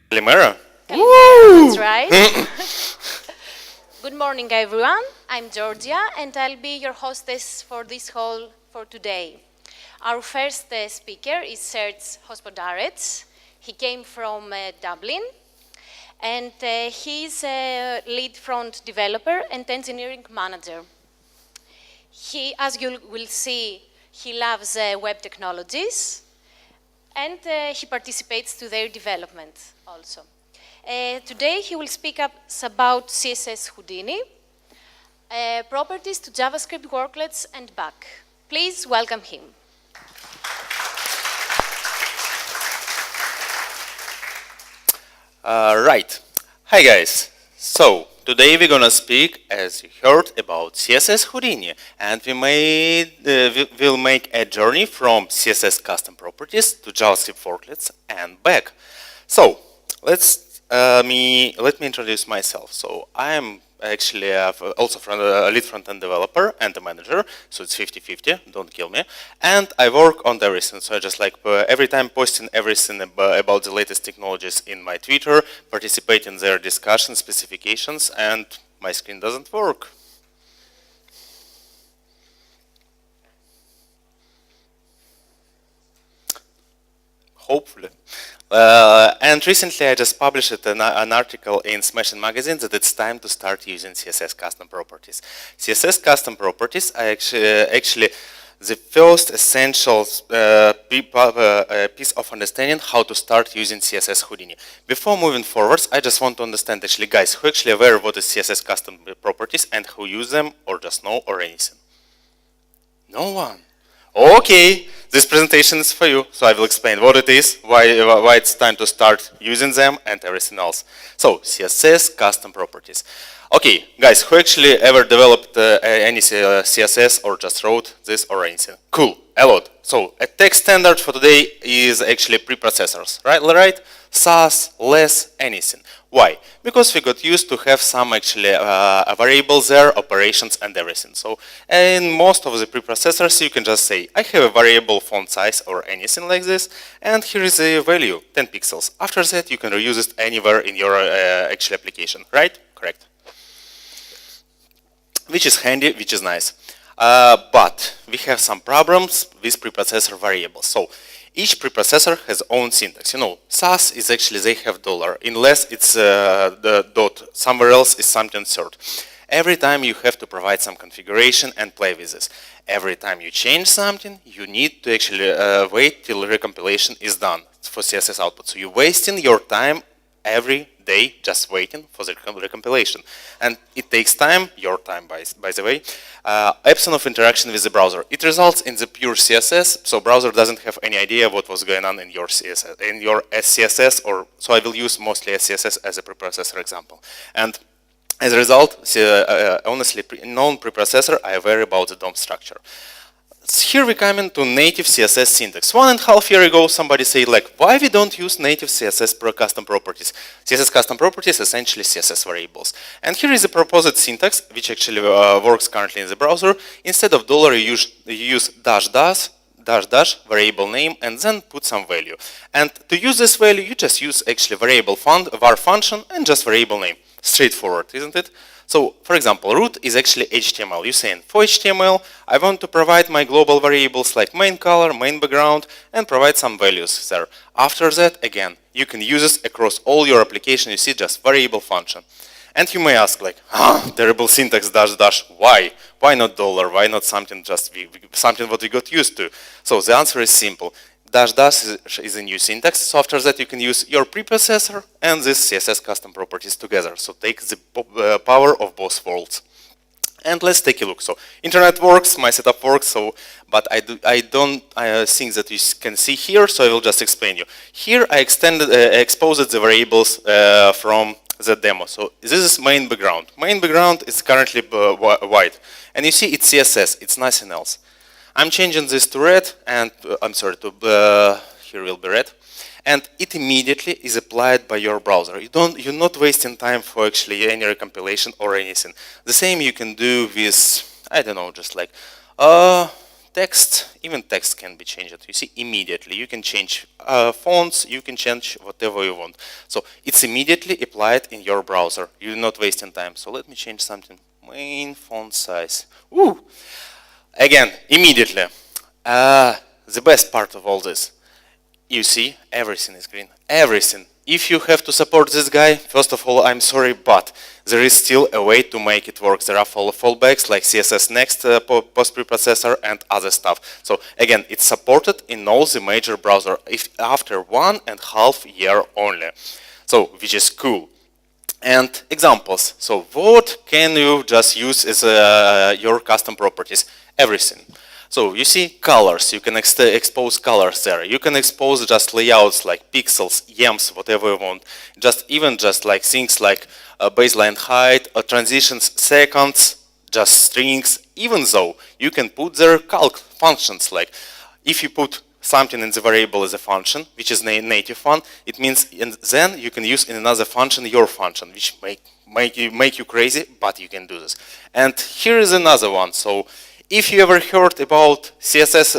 Calimera. That's right. Good morning, everyone. I'm Georgia, and I'll be your hostess for this hall for today. Our first speaker is Serg Hospodarets. He came from Dublin, and he's a lead front developer and engineering manager. As you will see, he loves web technologies, and he participates to their development also. Today he will speak about CSS Houdini, properties to JavaScript Worklets and back. Please welcome him. Right. Hi guys. So today we're gonna speak, as you heard, about CSS Houdini, and we'll make a journey from CSS Custom Properties to JavaScript Worklets and back. So let me introduce myself. So I am actually also a lead front-end developer and a manager, so it's 50-50, don't kill me. And I work on everything, so I just like every time posting everything about the latest technologies in my Twitter, participate in their discussion specifications, and my screen doesn't work. Hopefully. And recently I just published an article in Smashing Magazine that it's time to start using CSS Custom Properties. CSS Custom Properties are actually the first essential piece of understanding how to start using CSS Houdini. Before moving forwards, I just want to understand actually, guys, who actually aware of what is CSS Custom Properties and who use them or just know or anything? No one. Okay, this presentation is for you, so I will explain what it is, why it's time to start using them, and everything else. So, CSS Custom Properties. Okay, guys, who actually ever developed any CSS or just wrote this or anything? Cool, a lot. So, a text standard for today is actually preprocessors, right? SAS, less, anything. Why? Because we got used to have some actually variables there, operations and everything. So in most of the preprocessors you can just say, I have a variable font size or anything like this, and here is the value, 10 pixels. After that you can reuse it anywhere in your actual application, right? Correct. Which is handy, which is nice. But we have some problems with preprocessor variables. So each preprocessor has own syntax. You know, SAS is actually, they have $, unless it's the dot, somewhere else is something third. Every time you have to provide some configuration and play with this. Every time you change something, you need to actually wait till recompilation is done for CSS output. So you're wasting your time every day just waiting for the recompilation. And it takes time, your time by the way, absence of interaction with the browser. It results in the pure CSS, so browser doesn't have any idea what was going on in your CSS, in your SCSS, or so I will use mostly SCSS as a preprocessor example. And as a result, honestly, non-preprocessor, I worry about the DOM structure. Here we come into native CSS syntax. 1.5 years ago, somebody said like, why we don't use native CSS custom properties? CSS custom properties essentially CSS variables. And here is a proposed syntax, which actually works currently in the browser. Instead of $, you use dash variable name and then put some value. And to use this value, you just use actually variable var function and just variable name. Straightforward, isn't it? So, for example, root is actually HTML. You're saying, for HTML, I want to provide my global variables like main color, main background, and provide some values there. After that, again, you can use this across all your application. You see just variable function. And you may ask like, terrible syntax dash, why? Why not $? Why not something just something what we got used to? So the answer is simple. Dash is a new syntax, so after that you can use your preprocessor and this CSS custom properties together. So take the power of both worlds. And let's take a look. So internet works, my setup works, so but I don't think that you can see here, so I will just explain you. Here I exposed the variables from the demo. So this is main background. Main background is currently white, and you see it's CSS, it's nothing else. I'm changing this to red, and I'm sorry, here will be red, and it immediately is applied by your browser. You're not wasting time for actually any recompilation or anything. The same you can do with, I don't know, just like text, even text can be changed. You see, immediately. You can change fonts, you can change whatever you want. So it's immediately applied in your browser. You're not wasting time. So let me change something. Main font size. Ooh. Again, immediately. The best part of all this, you see, everything is green. Everything. If you have to support this guy, first of all, I'm sorry, but there is still a way to make it work. There are fallbacks like CSS Next, post-preprocessor, and other stuff. So again, it's supported in all the major browsers if after 1.5 years only. So, which is cool. And examples. So what can you just use as your custom properties? Everything. So you see colors, you can expose colors there. You can expose just layouts like pixels, yams, whatever you want. Even just like things like baseline height, transitions, seconds, just strings. Even though you can put there calc functions, like if you put something in the variable as a function, which is native one, it means then you can use in another function your function, which make you crazy, but you can do this. And here is another one. So if you ever heard about CSS,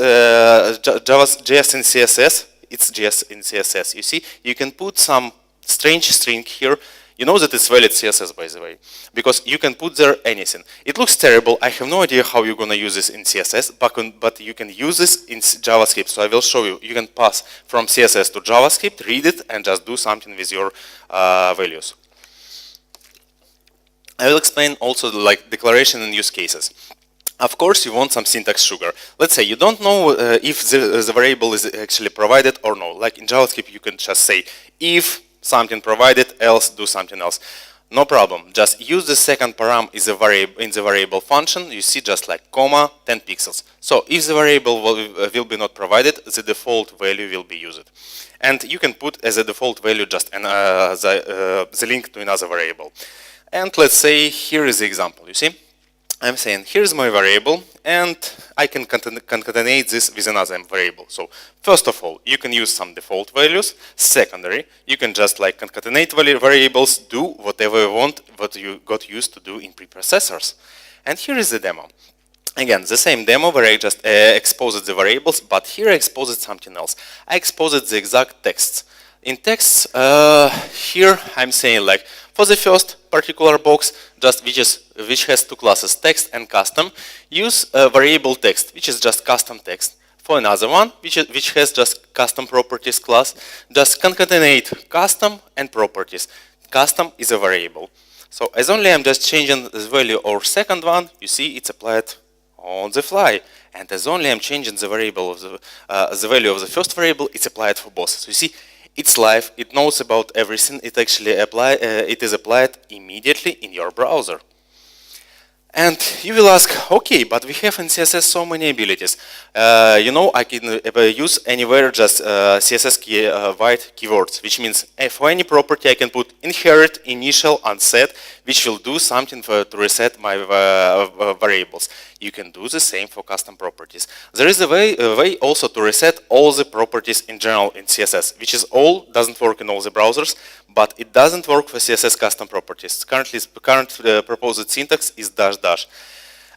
JS in CSS, it's JS in CSS. You see, you can put some strange string here. You know that it's valid CSS, by the way, because you can put there anything. It looks terrible. I have no idea how you're going to use this in CSS, but you can use this in JavaScript. So I will show you. You can pass from CSS to JavaScript, read it, and just do something with your values. I will explain also like declaration and use cases. Of course, you want some syntax sugar. Let's say you don't know if the variable is actually provided or no. Like in JavaScript, you can just say if something provided, else do something else. No problem. Just use the second param in the variable function. You see just like comma 10 pixels. So if the variable will be not provided, the default value will be used. And you can put as a default value just the link to another variable. And let's say here is the example. You see? I'm saying here's my variable and I can concatenate this with another variable. So first of all, you can use some default values. Secondary, you can just like concatenate variables, do whatever you want, what you got used to do in preprocessors. And here is the demo. Again, the same demo where I just exposed the variables, but here I exposed something else. I exposed the exact texts. In text, here I'm saying like for the first particular box, just which has two classes, text and custom, use a variable text, which is just custom text. For another one, which has just custom properties class, just concatenate custom and properties. Custom is a variable. So as only I'm just changing the value of second one, you see it's applied on the fly. And as only I'm changing the variable of the value of the first variable, it's applied for both. So you see, it's live, it knows about everything, it actually it is applied immediately in your browser. And you will ask, okay, but we have in CSS so many abilities. You know, I can use anywhere just CSS white keywords, which means for any property I can put inherit, initial, unset, which will do something to reset my variables. You can do the same for custom properties. There is a way also to reset all the properties in general in CSS, which is doesn't work in all the browsers, but it doesn't work for CSS custom properties. Current proposed syntax is --.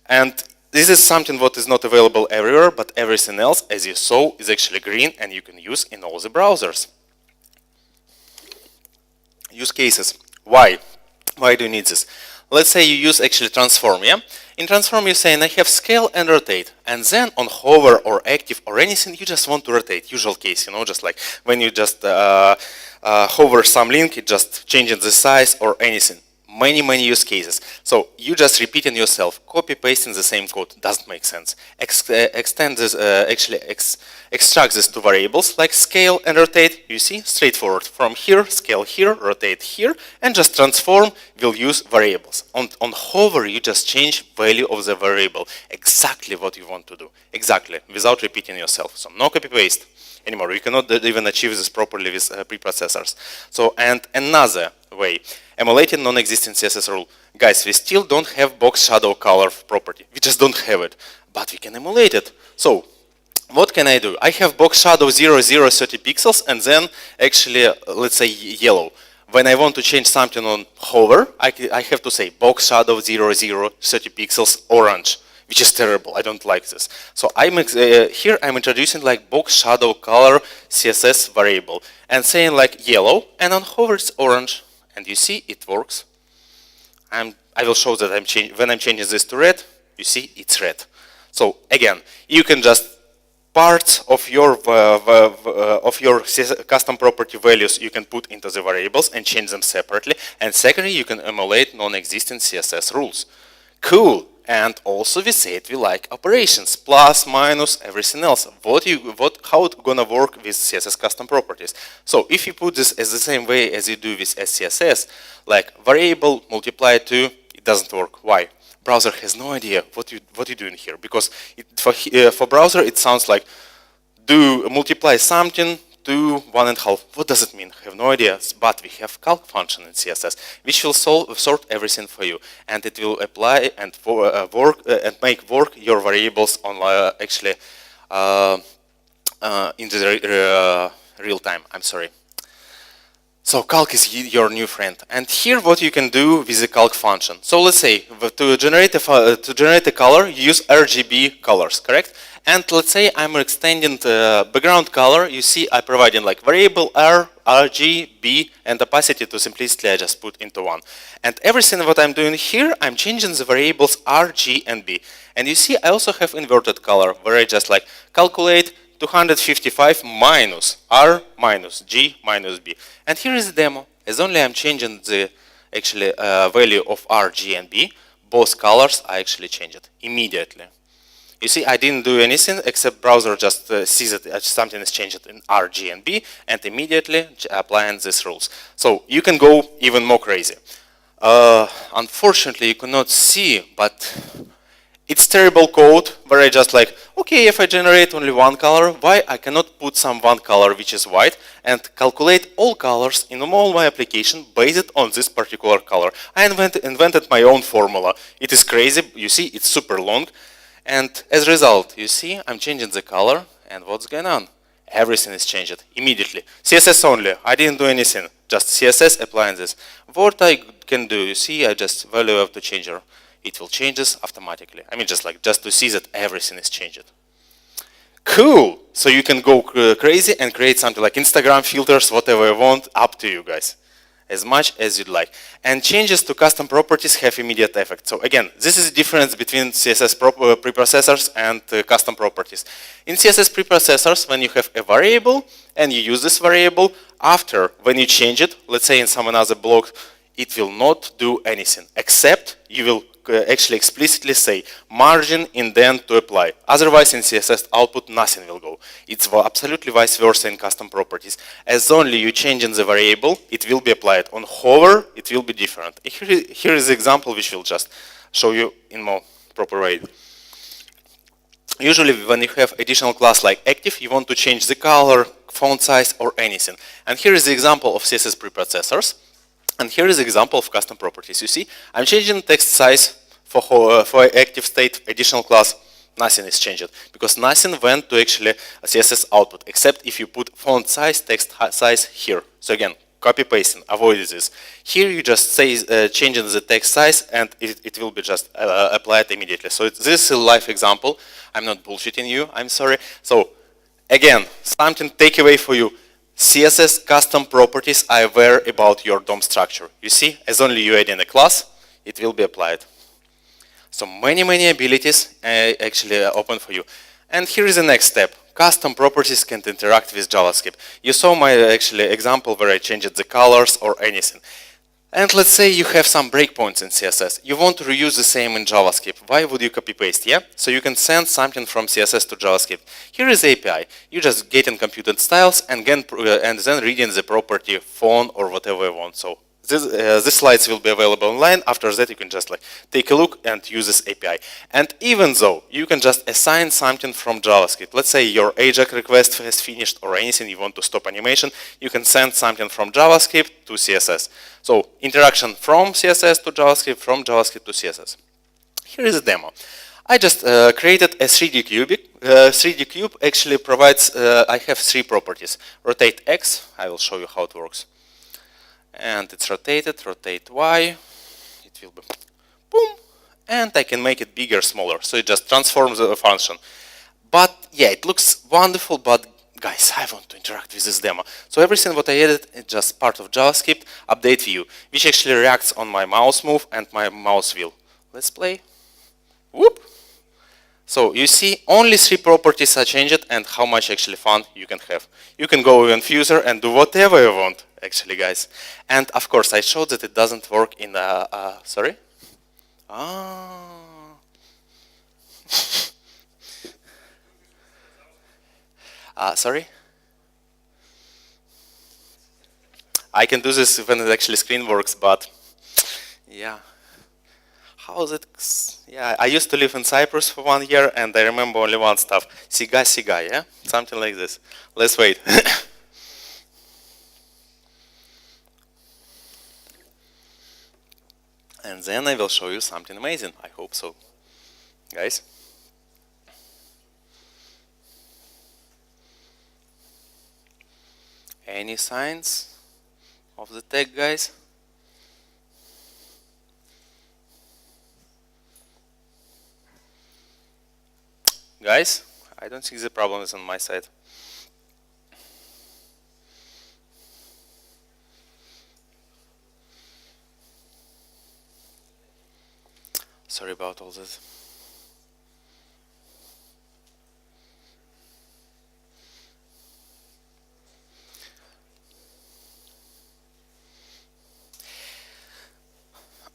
And this is something what is not available everywhere, but everything else, as you saw, is actually green and you can use in all the browsers. Use cases. Why? Why do you need this? Let's say you use actually transform, yeah? In transform you say, I have scale and rotate. And then on hover or active or anything, you just want to rotate. Usual case, you know, just like when you just hover some link, it just changes the size or anything. Many use cases. So you just repeating yourself, copy pasting the same code doesn't make sense. Extend this, extract this to variables like scale and rotate. You see, straightforward. From here, scale here, rotate here, and just transform will use variables. On hover, you just change value of the variable. Exactly what you want to do. Exactly, without repeating yourself. So no copy paste anymore. You cannot even achieve this properly with preprocessors. So, and another way, emulating non-existing CSS rule. Guys, we still don't have box shadow color property. We just don't have it, but we can emulate it. So, what can I do? I have box shadow 0, 0, 30 pixels, and then actually, let's say yellow. When I want to change something on hover, I have to say box shadow 0, 0, 30 pixels orange, which is terrible. I don't like this. So here I'm introducing like box shadow color CSS variable and saying like yellow, and on hover it's orange, and you see it works. I will show that when I'm changing this to red, you see it's red. So again, you can just parts of your custom property values you can put into the variables and change them separately. And secondly, you can emulate non-existing CSS rules. Cool. And also we said we like operations, plus, minus, everything else. How it's gonna work with CSS custom properties? So if you put this as the same way as you do with SCSS, like variable multiplied to, it doesn't work. Why? Browser has no idea what you're doing here, because for browser it sounds like do multiply something to 1.5. What does it mean? I have no idea. But we have calc function in CSS, which will sort everything for you, and it will apply and make work your variables on actually in the real time. I'm sorry. So calc is your new friend, and here what you can do with the calc function. So let's say to generate a color, you use RGB colors, correct? And let's say I'm extending the background color. You see, I providing like variable R, RG, B, and opacity to simplicity I just put into one. And everything what I'm doing here, I'm changing the variables R, G, and B. And you see, I also have inverted color where I just like calculate 255 minus R minus G minus B. And here is the demo. As only I'm changing the actually value of R, G, and B, both colors I actually change it immediately. You see, I didn't do anything except browser just sees that something is changed in R, G, and B, and immediately applying these rules. So you can go even more crazy. Unfortunately, you cannot see, but it's terrible code where I just like, okay, if I generate only one color, why I cannot put some one color which is white and calculate all colors in all my application based on this particular color. I invented my own formula. It is crazy. You see, it's super long. And as a result, you see, I'm changing the color, and what's going on? Everything is changed immediately. CSS only. I didn't do anything. Just CSS applying this. What I can do, you see, I just value of the changer. It will change this automatically. I mean, just to see that everything is changed. Cool. So you can go crazy and create something like Instagram filters, whatever you want, up to you guys, as much as you'd like. And changes to custom properties have immediate effect. So again, this is the difference between CSS preprocessors and custom properties. In CSS preprocessors, when you have a variable and you use this variable, after when you change it, let's say in some another block, it will not do anything, except you will actually explicitly say margin indent to apply. Otherwise, in CSS output, nothing will go. It's absolutely vice versa in custom properties. As only you change in the variable, it will be applied. On hover, it will be different. Here is the example which will just show you in more proper way. Usually, when you have additional class like active, you want to change the color, font size, or anything. And here is the example of CSS preprocessors. And here is an example of custom properties. You see, I'm changing text size for active state additional class. Nothing is changed because nothing went to actually a CSS output except if you put font size, text size here. So again, copy pasting, avoid this. Here you just say changing the text size and it will be just applied immediately. So this is a live example. I'm not bullshitting you. I'm sorry. So again, something takeaway for you. CSS custom properties are aware about your DOM structure. You see, as only you add in a class, it will be applied. So many abilities actually open for you. And here is the next step. Custom properties can interact with JavaScript. You saw my actually example where I changed the colors or anything. And let's say you have some breakpoints in CSS. You want to reuse the same in JavaScript. Why would you copy paste? Yeah? So you can send something from CSS to JavaScript. Here is the API. You just getting computed styles and then reading the property font or whatever you want. So these slides will be available online. After that, you can just like take a look and use this API. And even though you can just assign something from JavaScript, let's say your AJAX request has finished or anything, you want to stop animation, you can send something from JavaScript to CSS. So interaction from CSS to JavaScript, from JavaScript to CSS. Here is a demo. I just created a 3D cube. 3D cube actually provides, I have three properties. Rotate X, I will show you how it works. And it's rotated, rotate Y, it will be boom, and I can make it bigger, smaller. So it just transforms the function. But yeah, it looks wonderful, but guys, I want to interact with this demo. So everything what I added is just part of JavaScript update view, which actually reacts on my mouse move and my mouse wheel. Let's play. Whoop. So you see only 3 properties are changed and how much actually fun you can have. You can go in Fuser and do whatever you want, actually, guys. And of course, I showed that it doesn't work in sorry? Sorry? I can do this when the actually screen works, but yeah. How is it? Yeah, I used to live in Cyprus for 1 year, and I remember only one stuff. Siga, siga, yeah? Something like this. Let's wait. And then I will show you something amazing. I hope so. Guys? Any signs of the tag, guys? Guys, I don't think the problem is on my side. Sorry about all this.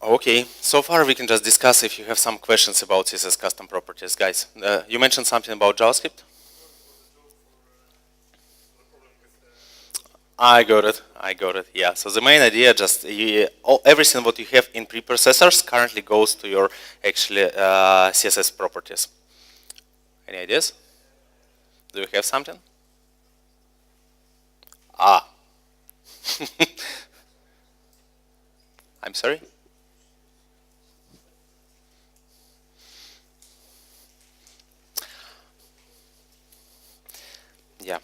Okay, so far we can just discuss if you have some questions about CSS Custom Properties. Guys, you mentioned something about JavaScript? I got it, yeah. So the main idea, just everything what you have in preprocessors currently goes to your actually CSS properties. Any ideas? Do you have something? I'm sorry? Yeah.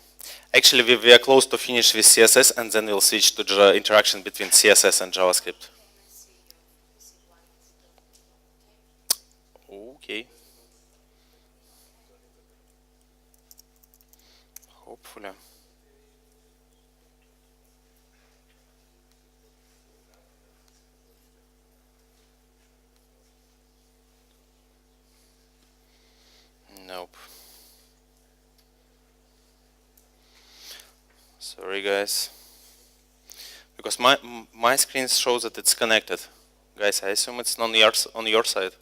Actually, we are close to finish with CSS, and then we'll switch to the interaction between CSS and JavaScript. Okay. Hopefully. Nope. Sorry, guys. Because my screen shows that it's connected. Guys, I assume it's on your side.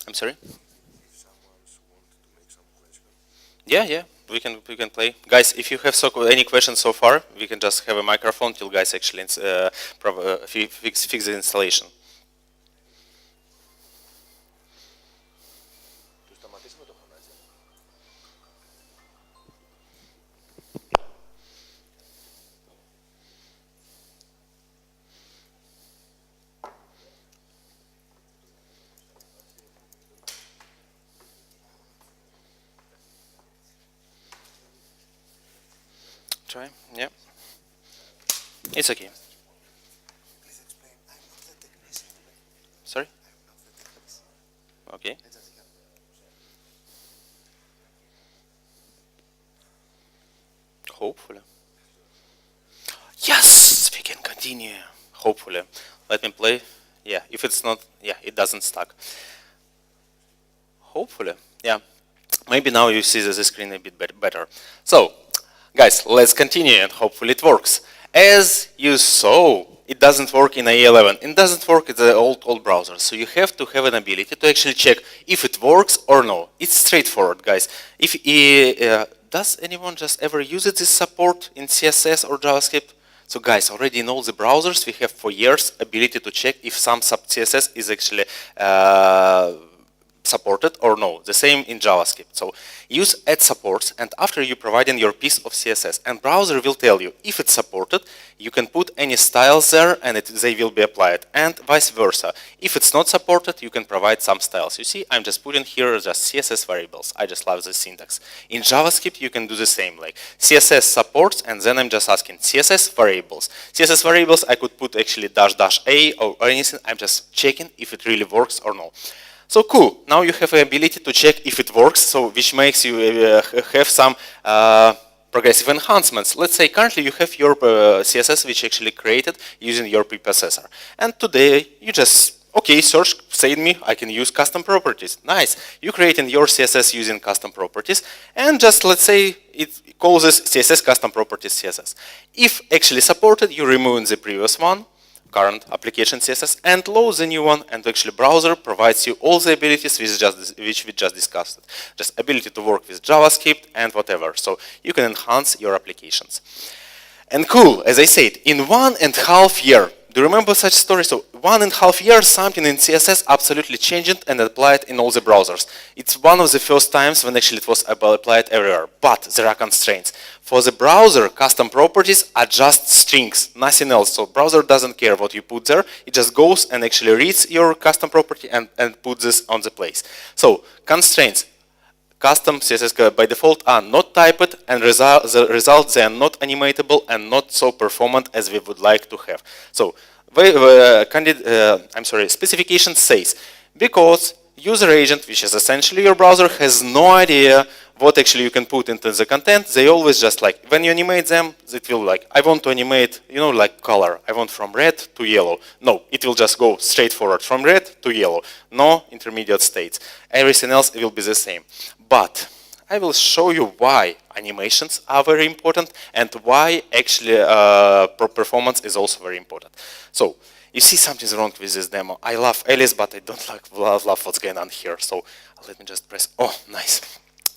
I'm sorry? Yeah, we can play. Guys, if you have any questions so far, we can just have a microphone till guys actually fix the installation. Try, yeah. It's okay. Please explain. I'm not the technician. Sorry? I'm not the technician. Okay. Hopefully. Yes, we can continue. Hopefully. Let me play. Yeah, if it's not, yeah, it doesn't stuck. Hopefully, yeah. Maybe now you see the screen a bit better. So, guys, let's continue and hopefully it works. As you saw, it doesn't work in A11. It doesn't work in the old browser. So you have to have an ability to actually check if it works or no. It's straightforward, guys. If does anyone just ever use this support in CSS or JavaScript? So guys, already in all the browsers, we have for years ability to check if some sub CSS is actually supported or no. The same in JavaScript. So use add supports, and after you provide in your piece of CSS, and browser will tell you if it's supported, you can put any styles there and they will be applied, and vice versa. If it's not supported, you can provide some styles. You see, I'm just putting here just CSS variables. I just love the syntax. In JavaScript, you can do the same, like CSS supports, and then I'm just asking CSS variables. CSS variables, I could put actually --a or anything. I'm just checking if it really works or no. So cool, now you have the ability to check if it works, so which makes you have some progressive enhancements. Let's say currently you have your CSS which actually created using your preprocessor. And today you just, okay, Serg said me I can use custom properties. Nice. You creating your CSS using custom properties, and just let's say it calls this CSS Custom Properties CSS. If actually supported, you remove the previous one, current application CSS, and load the new one, and actually browser provides you all the abilities which we just discussed. Just ability to work with JavaScript and whatever. So you can enhance your applications. And cool, as I said, in 1.5 years, do you remember such story? So 1.5 years, something in CSS absolutely changed and applied in all the browsers. It's one of the first times when actually it was applied everywhere, but there are constraints. For the browser, custom properties are just strings, nothing else. So browser doesn't care what you put there. It just goes and actually reads your custom property and puts this on the place. So constraints. Custom CSS by default are not typed, and the results they are not animatable and not so performant as we would like to have. So, specification says because user agent, which is essentially your browser, has no idea what actually you can put into the content. They always just like, when you animate them, it will like, I want to animate, you know, like color. I want from red to yellow. No, it will just go straight forward from red to yellow. No intermediate states. Everything else will be the same. But I will show you why animations are very important and why actually performance is also very important. So, you see something's wrong with this demo. I love Alice, but I don't love what's going on here. So let me just press, oh, nice.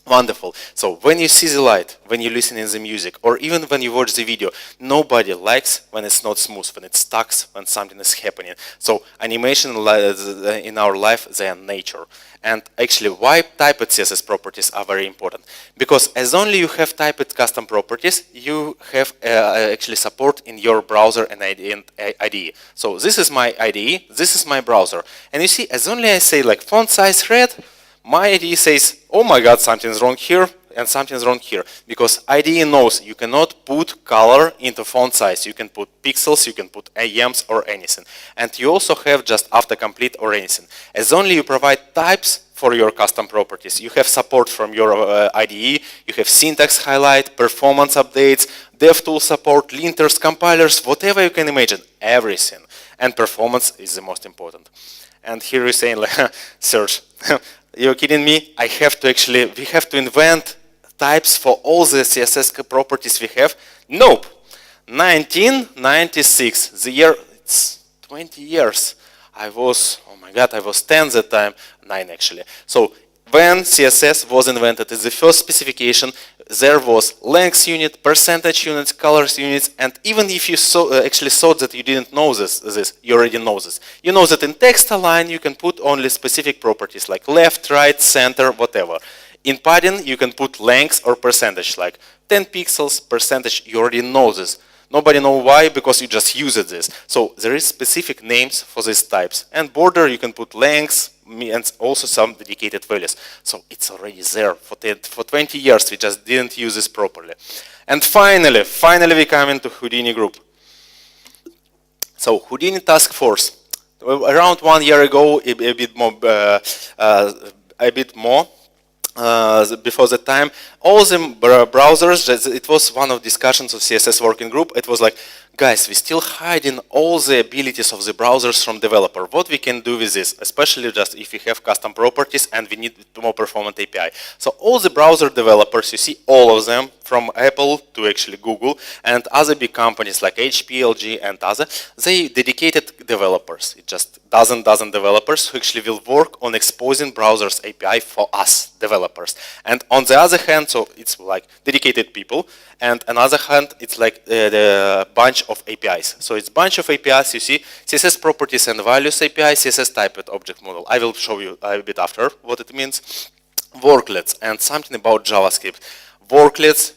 Wonderful. So when you see the light, when you listen in the music, or even when you watch the video, nobody likes when it's not smooth, when it's stuck, when something is happening. So animation in our life, they are nature. And actually, why typed CSS properties are very important? Because as only you have typed custom properties, you have actually support in your browser and IDE. So this is my IDE, this is my browser. And you see, as only I say like font size red, my IDE says, oh my god, something's wrong here and something's wrong here. Because IDE knows you cannot put color into font size. You can put pixels, you can put AMs or anything. And you also have just autocomplete or anything. As only you provide types for your custom properties, you have support from your IDE, you have syntax highlight, performance updates, DevTool support, linters, compilers, whatever you can imagine, everything. And performance is the most important. And here you're saying, like, Serge, you're kidding me? We have to invent types for all the CSS properties we have? Nope. 1996, the year, it's 20 years. I was 10 at the time, 9 actually. So when CSS was invented, it's the first specification, there was length unit, percentage units, colors units, and even if you actually thought that you didn't know this, you already know this. You know that in text align you can put only specific properties like left, right, center, whatever. In padding you can put length or percentage, like 10 pixels, percentage, you already know this. Nobody knows why, because you just use this. So there is specific names for these types. And border, you can put lengths and also some dedicated values. So it's already there. For 20 years, we just didn't use this properly. And finally we come into Houdini group. So Houdini task force. Around 1 year ago, a bit more. Before the time, all the browsers, it was one of discussions of CSS working group. It was like, guys, we still hiding all the abilities of the browsers from developer. What we can do with this, especially just if we have custom properties and we need more performant API. So all the browser developers, you see all of them, from Apple to actually Google and other big companies like HP, LG and other, they dedicated developers. It just dozen developers who actually will work on exposing browsers API for us developers. And on the other hand, so it's like dedicated people, and on the other hand, it's like the bunch bunch of APIs. So it's bunch of APIs, you see, CSS Properties and Values API, CSS Typed Object Model. I will show you a bit after what it means. Worklets and something about JavaScript. Worklets,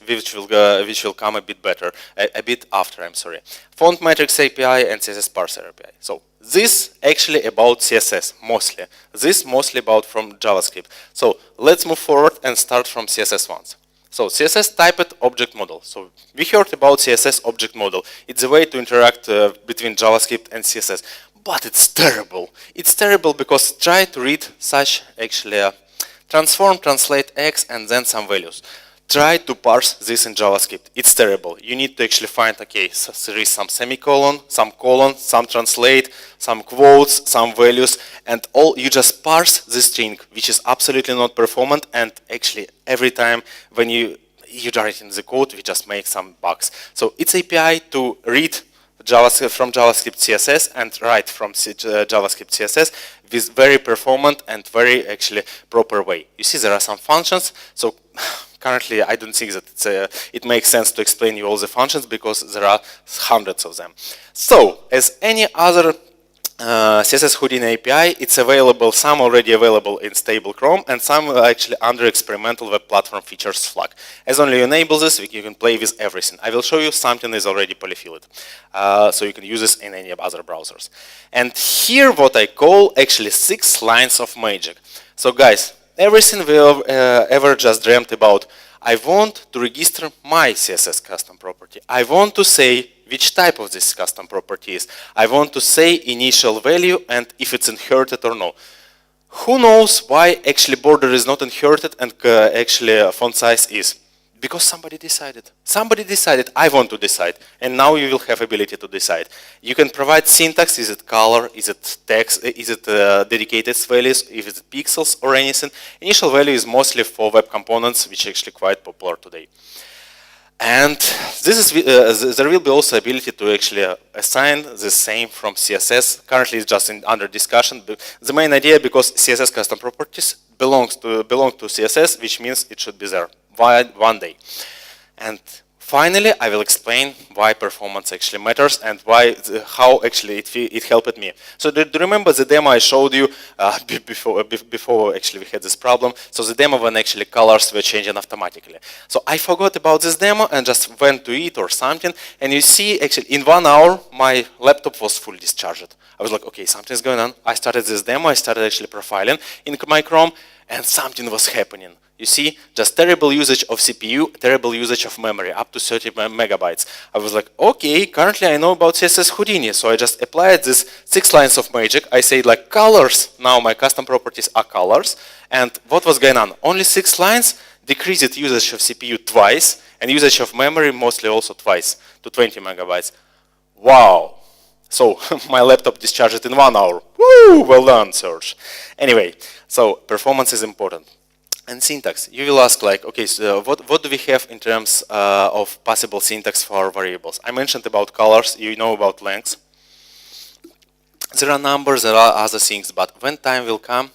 which will come a bit better, a bit after, I'm sorry. Font Matrix API and CSS Parser API. So this actually about CSS, mostly. This mostly about from JavaScript. So let's move forward and start from CSS ones. So CSS Typed Object Model. So we heard about CSS Object Model. It's a way to interact between JavaScript and CSS. But it's terrible. It's terrible because try to read such actually transform, translate X and then some values. Try to parse this in JavaScript. It's terrible. You need to actually find, okay, so there is some semicolon, some colon, some translate, some quotes, some values, and all you just parse this string, which is absolutely not performant, and actually every time when you write in the code, we just make some bugs. So it's API to read JavaScript from JavaScript CSS and write from JavaScript CSS with very performant and very actually proper way. You see there are some functions, so currently I don't think that it makes sense to explain you all the functions because there are hundreds of them. So as any other CSS Houdini API, it's available, some already available in stable Chrome and some actually under experimental web platform features flag. As only you enable this, you can play with everything. I will show you something is already polyfilled. So you can use this in any other browsers. And here what I call actually 6 lines of magic. So guys, everything we ever just dreamt about, I want to register my CSS custom property. I want to say which type of this custom property is. I want to say initial value and if it's inherited or no. Who knows why actually border is not inherited and actually font size is? Because somebody decided. Somebody decided, I want to decide. And now you will have ability to decide. You can provide syntax, is it color, is it text, is it dedicated values, if it's pixels or anything. Initial value is mostly for web components, which is actually quite popular today. And this is, there will be also ability to actually assign the same from CSS. Currently it's just under discussion. The main idea, because CSS custom properties belong to CSS, which means it should be there one day. And finally, I will explain why performance actually matters and how actually it helped me. So do you remember the demo I showed you before actually we had this problem? So the demo when actually colors were changing automatically. So I forgot about this demo and just went to it or something. And you see actually in 1 hour, my laptop was fully discharged. I was like, okay, something's going on. I started this demo, I started actually profiling in my Chrome and something was happening. You see, just terrible usage of CPU, terrible usage of memory, up to 30 megabytes. I was like, okay, currently I know about CSS Houdini, so I just applied this 6 lines of magic. I said like colors, now my custom properties are colors. And what was going on? Only 6 lines decreased usage of CPU twice, and usage of memory mostly also twice, to 20 megabytes. Wow. So my laptop discharged in 1 hour. Woo, well done, Serg. Anyway, so performance is important. And syntax, you will ask like, okay, so what do we have in terms of possible syntax for our variables? I mentioned about colors, you know about lengths. There are numbers, there are other things, but when time will come,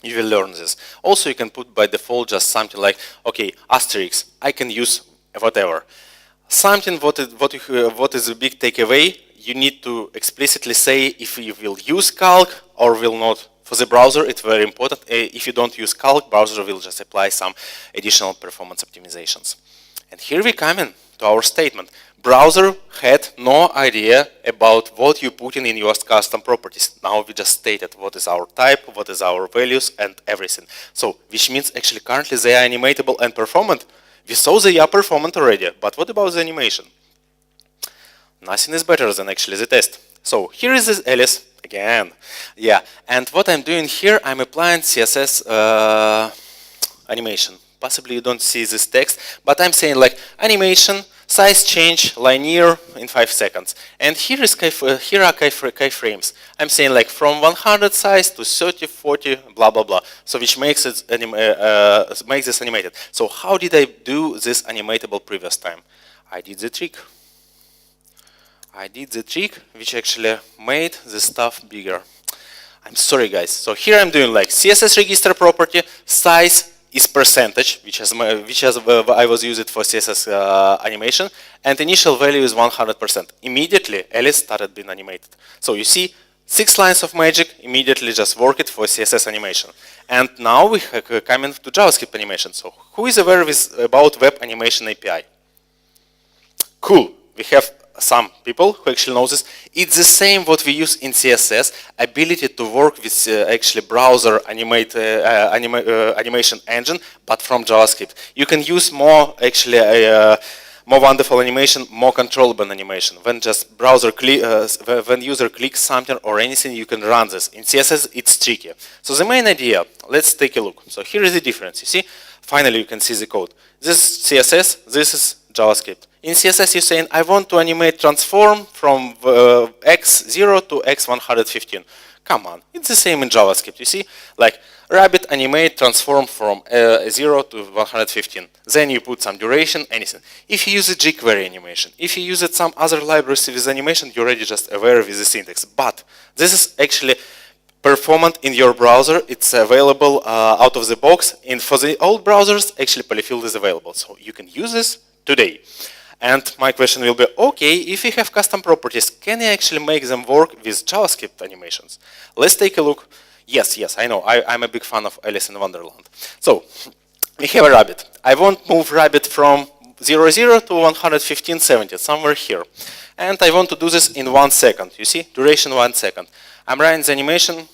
you will learn this. Also, you can put by default just something like, okay, asterisk, I can use whatever. Something what is a big takeaway, you need to explicitly say if you will use calc or will not. For the browser, it's very important. If you don't use calc, browser will just apply some additional performance optimizations. And here we come in to our statement. Browser had no idea about what you put in your custom properties. Now we just stated what is our type, what is our values, and everything. So, which means actually currently they are animatable and performant. We saw they are performant already, but what about the animation? Nothing is better than actually the test. So here is this Alice again. Yeah, and what I'm doing here, I'm applying CSS animation. Possibly you don't see this text, but I'm saying like animation, size change, linear in 5 seconds. And here are keyframes. I'm saying like from 100 size to 30, 40, blah, blah, blah. So which makes it makes this animated. So how did I do this animatable previous time? I did the trick. Which actually made the stuff bigger. I'm sorry guys. So here I'm doing like CSS register property, size is percentage, which I was used for CSS animation, and initial value is 100%. Immediately, Alice started being animated. So you see, 6 lines of magic immediately just work it for CSS animation. And now we are coming to JavaScript animation. So who is aware about Web Animation API? Cool. We have some people who actually know this. It's the same what we use in CSS, ability to work with actually browser animation engine, but from JavaScript. You can use more actually more wonderful animation, more controllable animation. When just browser when user clicks something or anything, you can run this. In CSS, it's tricky. So the main idea, let's take a look. So here is the difference. You see, finally you can see the code. This is CSS, this is JavaScript. In CSS, you're saying, I want to animate transform from x0 to x115. Come on, it's the same in JavaScript. You see, like rabbit animate transform from 0 to 115. Then you put some duration, anything. If you use a jQuery animation, if you use some other libraries with animation, you're already just aware with the syntax. But this is actually performant in your browser. It's available out of the box. And for the old browsers, actually polyfill is available. So you can use this today. And my question will be, okay, if you have custom properties, can you actually make them work with JavaScript animations? Let's take a look. Yes, I know. I'm a big fan of Alice in Wonderland. So we have a rabbit. I want to move rabbit from 00 to 115.70, somewhere here. And I want to do this in 1 second. You see, duration 1 second. I'm running the animation,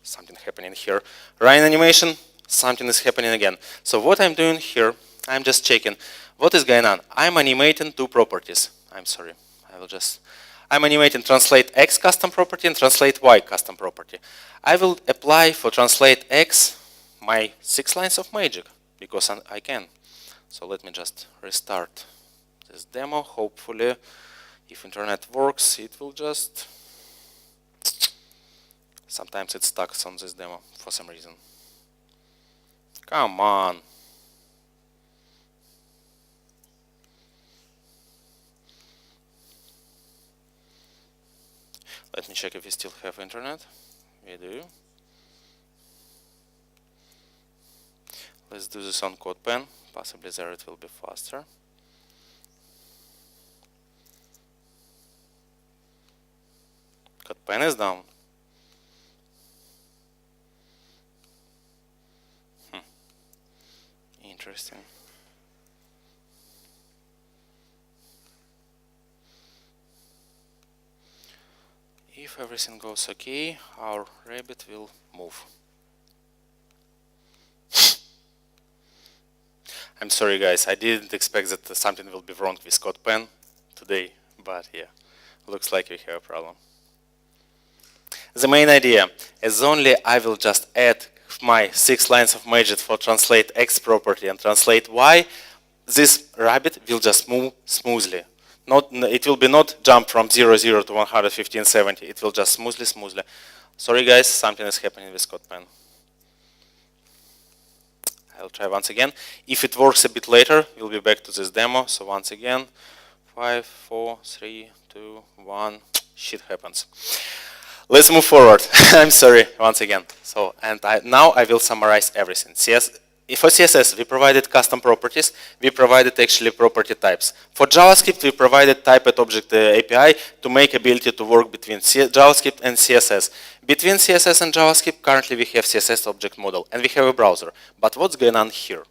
something happening here. Running animation, something is happening again. So what I'm doing here, I'm just checking what is going on. I'm animating 2 properties. I'm sorry, I'm animating translate X custom property and translate Y custom property. I will apply for translate X my 6 lines of magic because I can. So let me just restart this demo. Hopefully, if internet works, it will just. Sometimes it stuck on this demo for some reason. Come on. Let me check if we still have internet. We do. Let's do this on CodePen. Possibly there it will be faster. CodePen is down. Interesting. If everything goes okay, our rabbit will move. I'm sorry guys, I didn't expect that something will be wrong with CodePen today, but yeah, looks like we have a problem. The main idea is only I will just add my 6 lines of magic for translate X property and translate Y, this rabbit will just move smoothly. It will be not jump from 00 to 115.70. It will just smoothly. Sorry guys, something is happening with CodePen. I'll try once again. If it works a bit later, we'll be back to this demo. So once again, 5, 4, 3, 2, 1. Shit happens. Let's move forward. I'm sorry once again. So now I will summarize everything. For CSS, we provided custom properties. We provided actually property types. For JavaScript, we provided type@object API to make ability to work between JavaScript and CSS. Between CSS and JavaScript, currently we have CSS object model, and we have a browser. But what's going on here?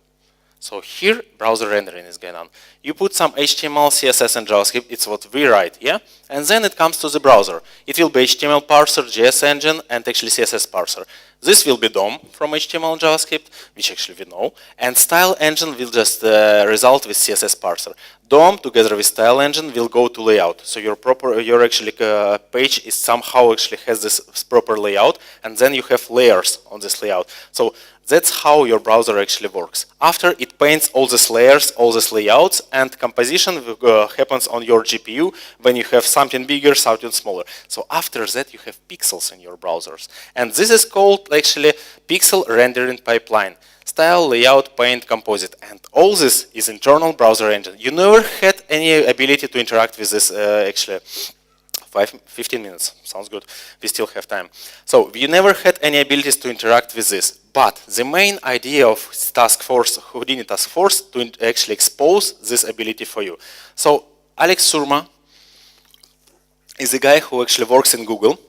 So here, browser rendering is going on. You put some HTML, CSS, and JavaScript. It's what we write, yeah? And then it comes to the browser. It will be HTML parser, JS engine, and actually CSS parser. This will be DOM from HTML and JavaScript, which actually we know. And style engine will just result with CSS parser. DOM together with style engine will go to layout. So your actually page is somehow actually has this proper layout, and then you have layers on this layout. So that's how your browser actually works. After it paints all these layers, all these layouts, and composition happens on your GPU when you have something bigger, something smaller. So after that, you have pixels in your browsers. And this is called actually pixel rendering pipeline. Style, layout, paint, composite. And all this is internal browser engine. You never had any ability to interact with this actually 15 minutes, sounds good. We still have time. So you never had any abilities to interact with this, but the main idea of task force, Houdini task force, to actually expose this ability for you. So Alex Surma is the guy who actually works in Google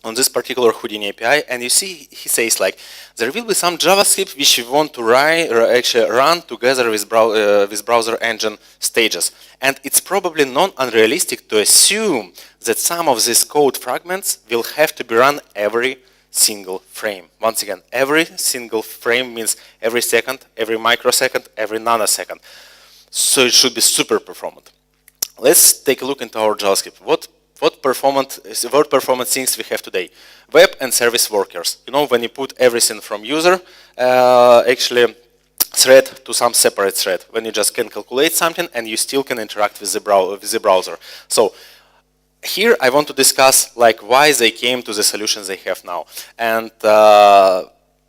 on this particular Houdini API, and you see he says like, there will be some JavaScript which we want to actually run together with browser engine stages. And it's probably not unrealistic to assume that some of these code fragments will have to be run every single frame. Once again, every single frame means every second, every microsecond, every nanosecond. So it should be super performant. Let's take a look into our JavaScript. What performance things we have today? Web and service workers. You know, when you put everything from user, actually thread to some separate thread, when you just can calculate something and you still can interact with the browser. So here I want to discuss like why they came to the solutions they have now. And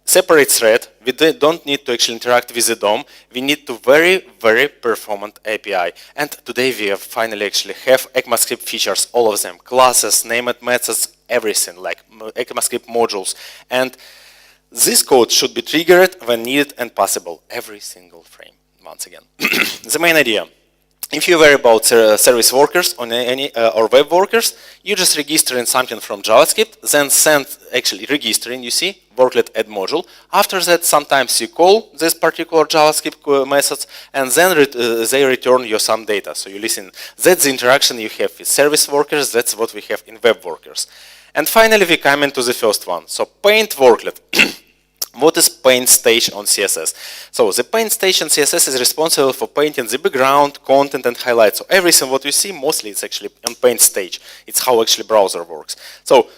separate thread, we don't need to actually interact with the DOM. We need to very performant API. And today we have finally actually have ECMAScript features, all of them, classes, named methods, everything, like ECMAScript modules. And this code should be triggered when needed and possible, every single frame, once again. The main idea. If you worry about service workers on or web workers, you just register in something from JavaScript, then send actually registering, you see, Worklet add module. After that, sometimes you call this particular JavaScript methods, and then they return you some data. So you listen. That's the interaction you have with service workers. That's what we have in web workers. And finally, we come into the first one. So paint Worklet. What is paint stage on CSS? So the paint stage on CSS is responsible for painting the background, content, and highlights. So everything what you see, mostly it's actually on paint stage. It's how actually browser works. So,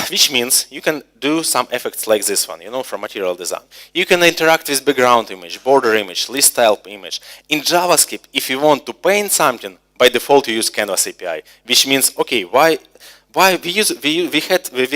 which means you can do some effects like this one, you know, from material design. You can interact with background image, border image, list style image. In JavaScript, if you want to paint something, by default you use Canvas API, which means, okay, why we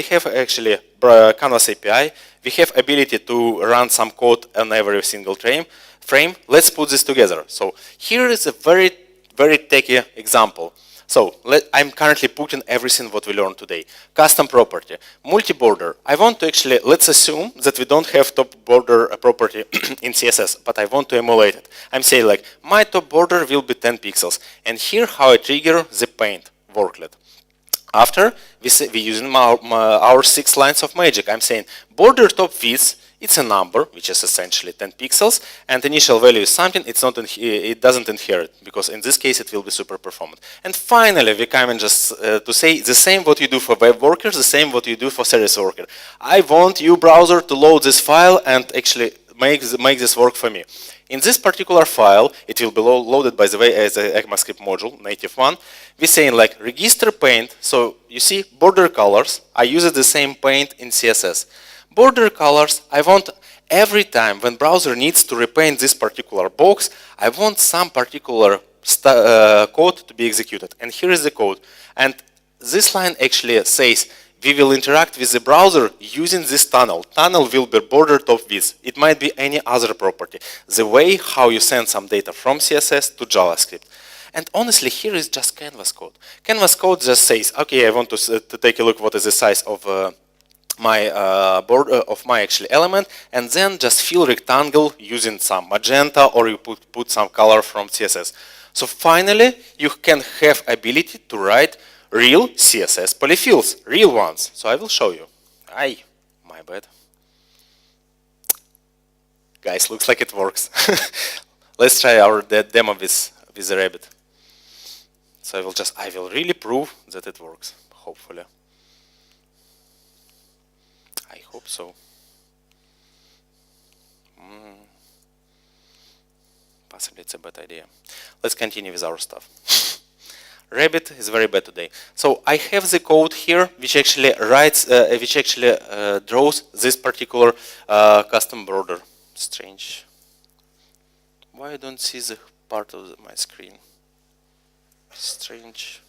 have actually Canvas API. We have ability to run some code on every single frame. Let's put this together. So here is a very techy example. So I'm currently putting everything what we learned today. Custom property, multi-border. I want to actually, let's assume that we don't have top border property in CSS, but I want to emulate it. I'm saying like, my top border will be 10 pixels. And here how I trigger the paint Worklet. After, we using our 6 lines of magic. I'm saying border top width, it's a number, which is essentially 10 pixels, and initial value is something, it doesn't inherit, because in this case it will be super performant. And finally, we come in just to say the same what you do for web workers, the same what you do for service worker. I want you, browser, to load this file and actually make this work for me. In this particular file, it will be loaded, by the way, as an ECMAScript module, native one. We're saying like register paint. So you see border colors. I use the same paint in CSS. Border colors, I want every time when browser needs to repaint this particular box, I want some particular code to be executed. And here is the code. And this line actually says, we will interact with the browser using this tunnel. Tunnel will be border top width. It might be any other property. The way how you send some data from CSS to JavaScript. And honestly, here is just Canvas code. Canvas code just says, okay, I want to take a look what is the size of my border of my actually element, and then just fill rectangle using some magenta, or you put some color from CSS. So finally, you can have ability to write real CSS polyfills, real ones. So I will show you. My bad. Guys, looks like it works. Let's try our demo with the rabbit. So I will really prove that it works, hopefully. I hope so. Possibly it's a bad idea. Let's continue with our stuff. Rabbit is very bad today. So I have the code here, which actually draws this particular custom border. Strange. Why I don't see the part of my screen? Strange.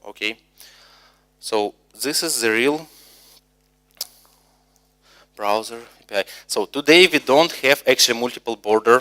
Okay. So this is the real browser API. So today we don't have actually multiple border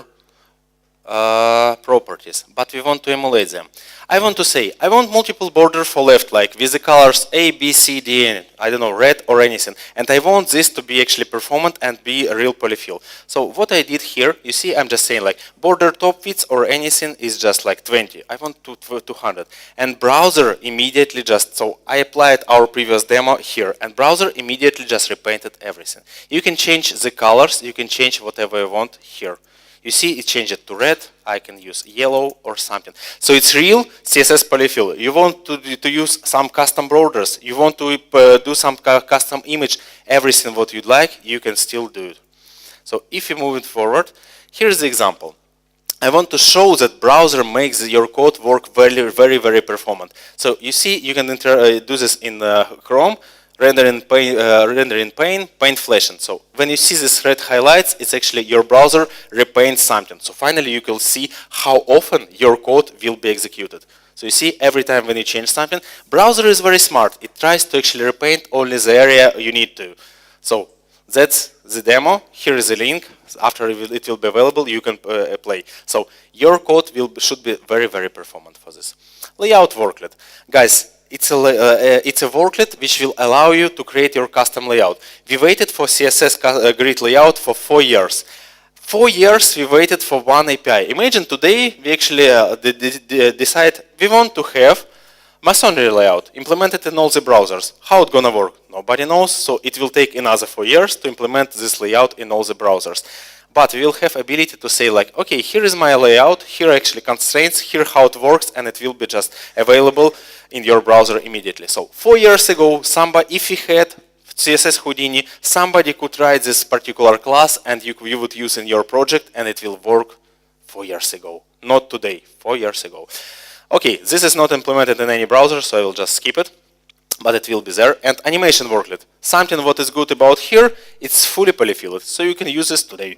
properties, but we want to emulate them. I want to say, I want multiple border for left, like with the colors A, B, C, D, and I don't know, red or anything. And I want this to be actually performant and be a real polyfill. So what I did here, you see, I'm just saying like border top width or anything is just like 20. I want 200. And browser immediately just, so I applied our previous demo here, and browser immediately just repainted everything. You can change the colors, you can change whatever you want here. You see, it changed it to red. I can use yellow or something. So it's real CSS polyfill. You want to use some custom borders. You want to do some custom image. Everything what you'd like, you can still do it. So if you move it forward, here's the example. I want to show that browser makes your code work very, very, very performant. So you see, you can do this in Chrome. Render in pane, paint flashing. So when you see this red highlights, it's actually your browser repaints something. So finally you can see how often your code will be executed. So you see, every time when you change something, browser is very smart. It tries to actually repaint only the area you need to. So that's the demo. Here is the link. After it will be available, you can play. So your code should be very, very performant for this. Layout worklet. Guys, it's a worklet which will allow you to create your custom layout. We waited for CSS grid layout for 4 years. 4 years we waited for one API. Imagine today we actually decide we want to have masonry layout implemented in all the browsers. How it's gonna work? Nobody knows, so it will take another 4 years to implement this layout in all the browsers. But we will have ability to say like, okay, here is my layout, here are actually constraints, here how it works, and it will be just available in your browser immediately. So 4 years ago, somebody, if you had CSS Houdini, somebody could write this particular class and you would use in your project and it will work 4 years ago. Not today, 4 years ago. Okay, this is not implemented in any browser, so I will just skip it. But it will be there. And animation worklet. Something what is good about here, it's fully polyfilled, so you can use this today.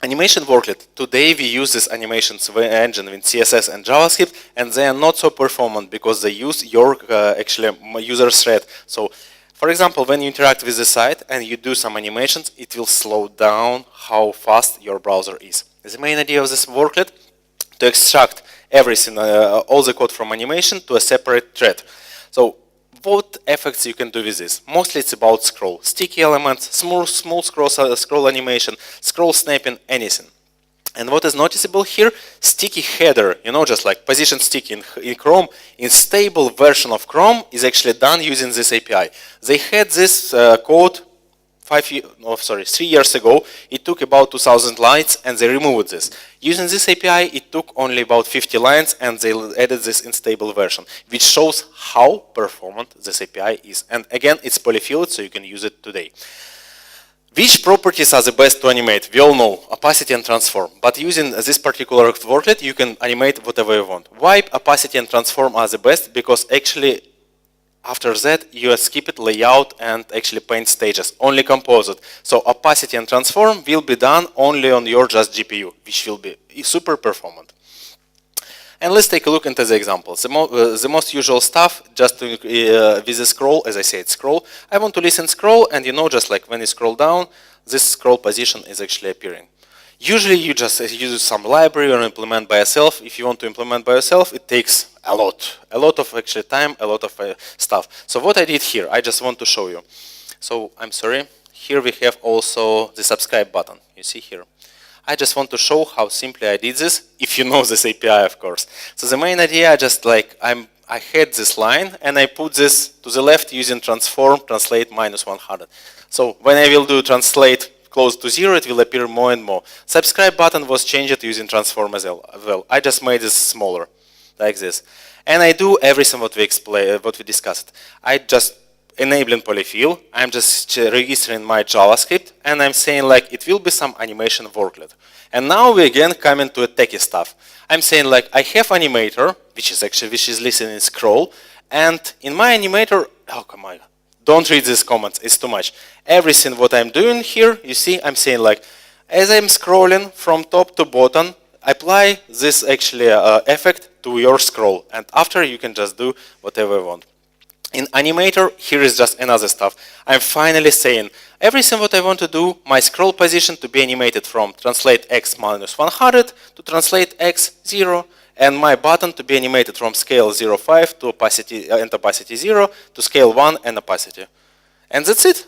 Animation worklet. Today we use this animations engine with CSS and JavaScript, and they are not so performant because they use your actually user thread. So, for example, when you interact with the site and you do some animations, it will slow down how fast your browser is. The main idea of this worklet to extract everything, all the code from animation to a separate thread. So what effects you can do with this? Mostly it's about scroll, sticky elements, smooth scroll animation, scroll snapping, anything. And what is noticeable here, sticky header, you know, just like position sticky in Chrome, in stable version of Chrome is actually done using this API. They had this code 3 years ago. It took about 2,000 lines and they removed this. Using this API, it took only about 50 lines and they added this in stable version, which shows how performant this API is. And again, it's polyfilled, so you can use it today. Which properties are the best to animate? We all know, opacity and transform. But using this particular worklet, you can animate whatever you want. Why opacity and transform are the best? Because actually, after that, you skip it layout and actually paint stages, only composite. So opacity and transform will be done only on your just GPU, which will be super performant. And let's take a look into the examples. The most usual stuff, just to, with the scroll, as I said, scroll. I want to listen scroll, and you know, just like when you scroll down, this scroll position is actually appearing. Usually you just use some library or implement by yourself. If you want to implement by yourself, it takes a lot of actually time, a lot of stuff. So what I did here, I just want to show you. So I'm sorry, here we have also the subscribe button, you see here. I just want to show how simply I did this, if you know this API, of course. So the main idea, just like I had this line and I put this to the left using transform, translate -100. So when I will do translate close to 0, it will appear more and more. Subscribe button was changed using transform as well. I just made this smaller, like this. And I do everything what we discussed. I just enabling polyfill, I'm just registering my JavaScript, and I'm saying like it will be some animation worklet. And now we again come into a techie stuff. I'm saying like I have animator, which is listening scroll, and in my animator, oh come on, don't read these comments, it's too much. Everything what I'm doing here, you see, I'm saying like, as I'm scrolling from top to bottom, apply this actually effect to your scroll, and after you can just do whatever you want. In Animator, here is just another stuff. I'm finally saying everything what I want to do, my scroll position to be animated from translate x minus 100 to translate x 0, and my button to be animated from scale 0.5 to opacity and opacity 0 to scale 1 and opacity. And that's it.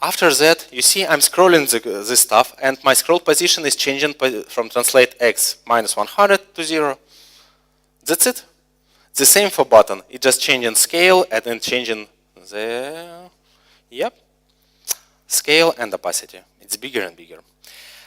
After that, you see I'm scrolling this stuff, and my scroll position is changing from translate x minus 100 to 0. That's it. The same for button. It just changing scale and then changing the scale and opacity. It's bigger and bigger.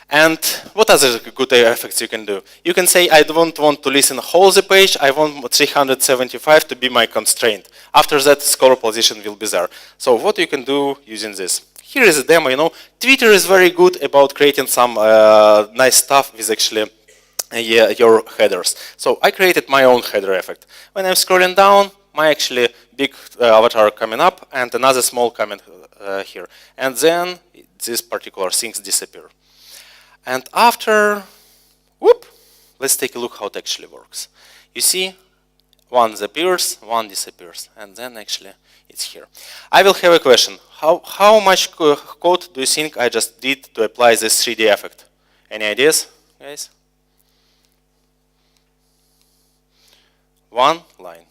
And what other good effects you can do? You can say I don't want to listen whole the page. I want 375 to be my constraint. After that, scroll position will be there. So what you can do using this? Here is a demo. You know, Twitter is very good about creating some nice stuff with actually your headers. So I created my own header effect. When I'm scrolling down, my actually big avatar coming up and another small comment here. And then these particular things disappear. And after, whoop, let's take a look how it actually works. You see, one appears, one disappears, and then actually it's here. I will have a question. How much code do you think I just did to apply this 3D effect? Any ideas, guys? One line.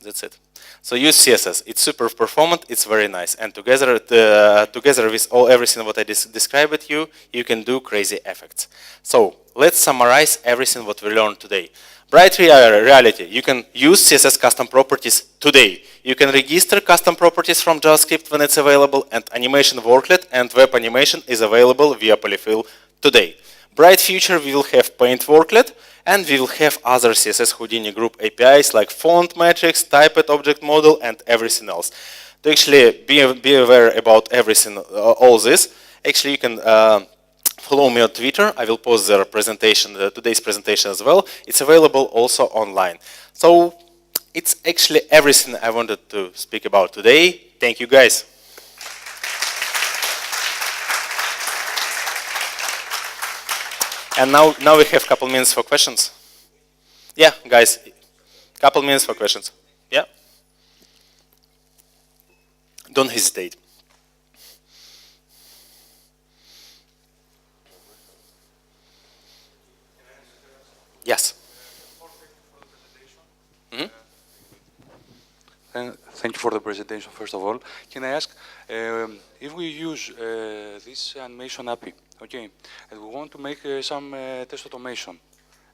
That's it. So use CSS. It's super performant. It's very nice. And together with everything what I described with you, you can do crazy effects. So let's summarize everything what we learned today. Bright reality. You can use CSS Custom Properties today. You can register custom properties from JavaScript when it's available, and Animation Worklet and Web Animation is available via Polyfill today. Bright future, we will have Paint Worklet, and we will have other CSS Houdini group APIs like font metrics, typed object model, and everything else. To actually be aware about everything, all this, actually you can follow me on Twitter. I will post the presentation, today's presentation as well. It's available also online. So it's actually everything I wanted to speak about today. Thank you, guys. And now we have a couple minutes for questions. Yeah, guys, couple minutes for questions. Yeah. Don't hesitate. Yes. Mm-hmm. Thank you for the presentation, first of all. Can I ask, if we use this animation API, okay, and we want to make some test automation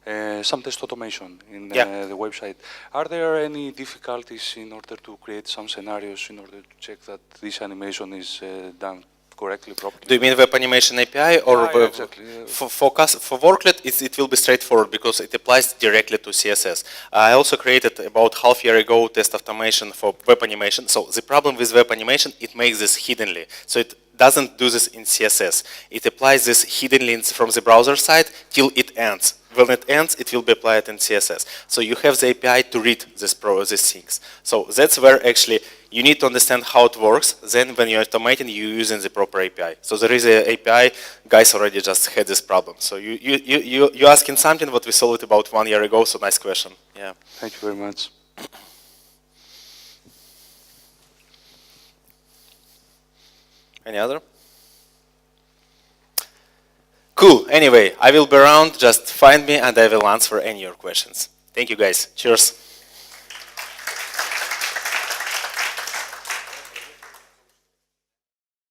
in the website, are there any difficulties in order to create some scenarios in order to check that this animation is done correctly, properly? Do you mean Web Animation API or exactly. For Worklet? It will be straightforward because it applies directly to CSS. I also created about half a year ago test automation for Web Animation. So the problem with Web Animation, it makes this hiddenly. So it doesn't do this in CSS. It applies this hiddenly from the browser side till it ends. When it ends, it will be applied in CSS. So you have the API to read these things. So that's where actually you need to understand how it works. Then when you're automating, you're using the proper API. So there is an API, guys already just had this problem. So you're asking something what we solved about 1 year ago, so nice question. Yeah. Thank you very much. Any other? Cool. Anyway, I will be around. Just find me and I will answer any of your questions. Thank you, guys. Cheers.